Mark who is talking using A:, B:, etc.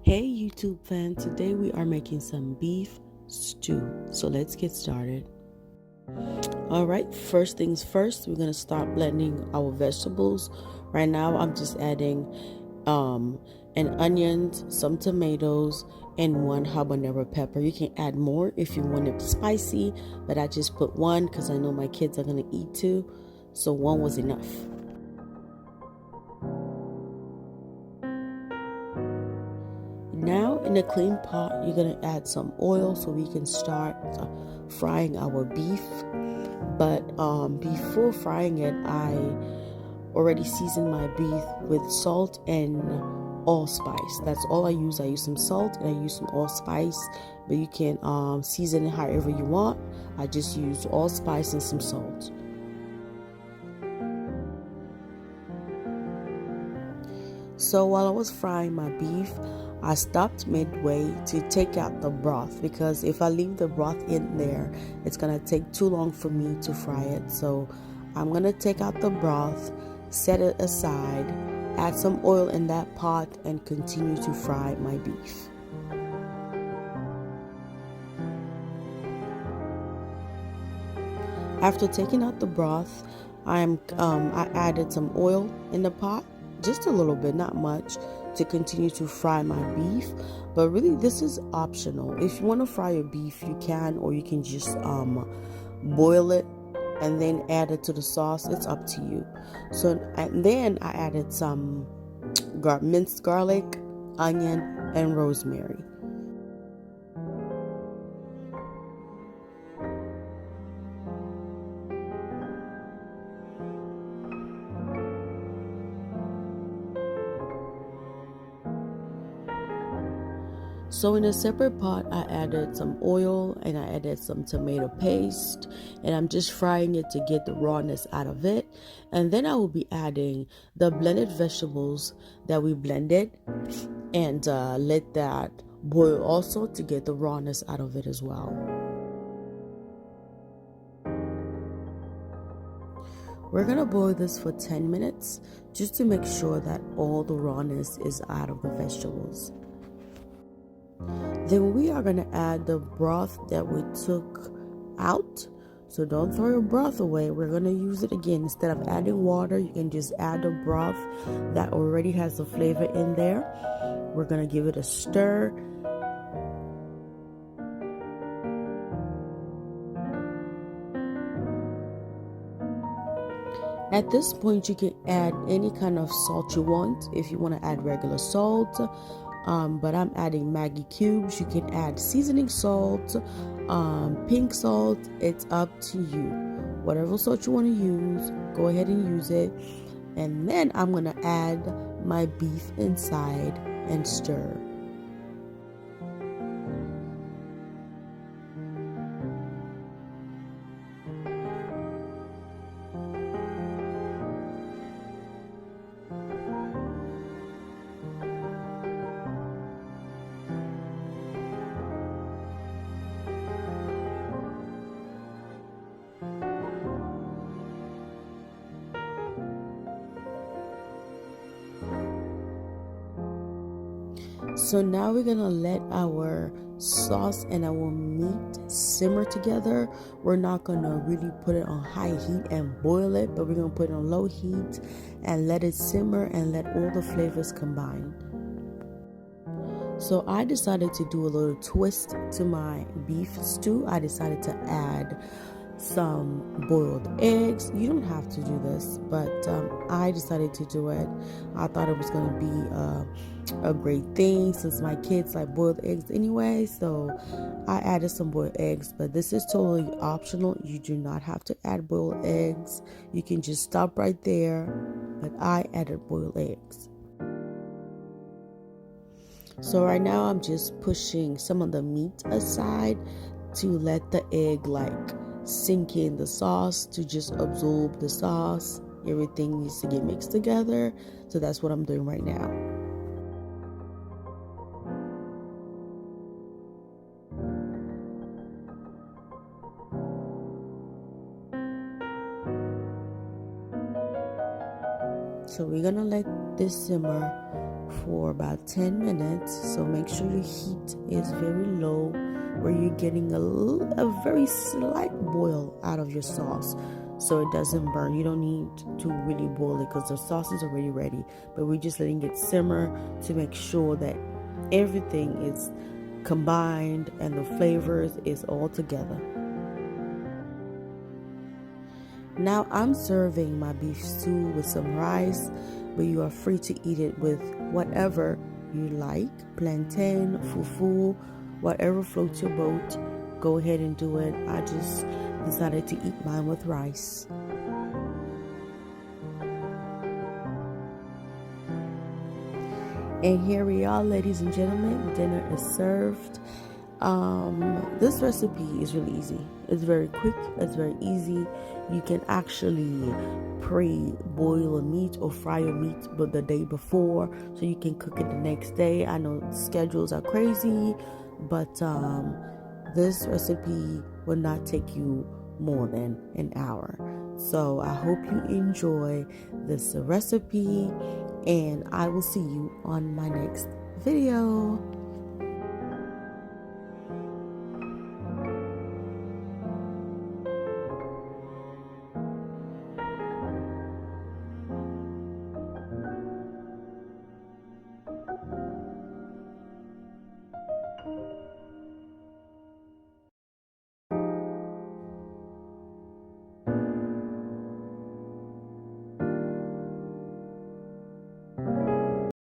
A: Hey YouTube fan, today we are making some beef stew. So let's get started. Alright, first things first, we're gonna start blending our vegetables. Right now I'm just adding an onion, some tomatoes, and one habanero pepper. You can add more if you want it spicy, but I just put one because I know my kids are gonna eat two, so one was enough. Now in a clean pot, you're gonna add some oil so we can start frying our beef. But before frying it, I already seasoned my beef with salt and allspice. That's all I use. I use some salt and I use some allspice, but you can season it however you want. I just used allspice and some salt. So while I was frying my beef, I stopped midway to take out the broth because if I leave the broth in there, it's gonna take too long for me to fry it. So I'm gonna take out the broth, set it aside, add some oil in that pot, and continue to fry my beef. After taking out the broth, I added some oil in the pot, just a little bit, not much, to continue to fry my beef. But really, this is optional. If you want to fry your beef, you can, or you can just boil it and then add it to the sauce. It's up to you. So and then I added some minced garlic, onion, and rosemary. So in a separate pot, I added some oil and I added some tomato paste, and I'm just frying it to get the rawness out of it. And then I will be adding the blended vegetables that we blended and let that boil also to get the rawness out of it as well. We're gonna boil this for 10 minutes just to make sure that all the rawness is out of the vegetables. Then we are going to add the broth that we took out. So don't throw your broth away. We're going to use it again. Instead of adding water, you can just add the broth that already has the flavor in there. We're going to give it a stir. At this point, you can add any kind of salt you want. If you want to add regular salt, but I'm adding Maggi cubes. You can add seasoning salt, pink salt. It's up to you. Whatever salt you want to use, go ahead and use it. And then I'm going to add my beef inside and stir. So now we're gonna let our sauce and our meat simmer together. We're not gonna really put it on high heat and boil it, but we're gonna put it on low heat and let it simmer and let all the flavors combine. So I decided to do a little twist to my beef stew. I decided to add some boiled eggs. You don't have to do this, but I decided to do it. I thought it was going to be a great thing since my kids like boiled eggs anyway, so I added some boiled eggs. But this is totally optional. You do not have to add boiled eggs. You can just stop right there, but I added boiled eggs. So right now I'm just pushing some of the meat aside to let the egg sink in the sauce, to just absorb the sauce. Everything needs to get mixed together. So that's what I'm doing right now. So we're gonna let this simmer for about 10 minutes. So make sure your heat is very low, where you're getting a very slight boil out of your sauce so it doesn't burn. You don't need to really boil it because the sauce is already ready, but we're just letting it simmer to make sure that everything is combined and the flavors is all together. Now I'm serving my beef stew with some rice, but you are free to eat it with whatever you like. Plantain, fufu, whatever floats your boat. Go ahead and do it. I just decided to eat mine with rice. And here we are, ladies and gentlemen. Dinner is served. This recipe is really easy. It's very quick. It's very easy. You can actually pre-boil a meat or fry your meat but the day before, so you can cook it the next day. I know schedules are crazy, but this recipe will not take you more than an hour. So I hope you enjoy this recipe, and I will see you on my next video.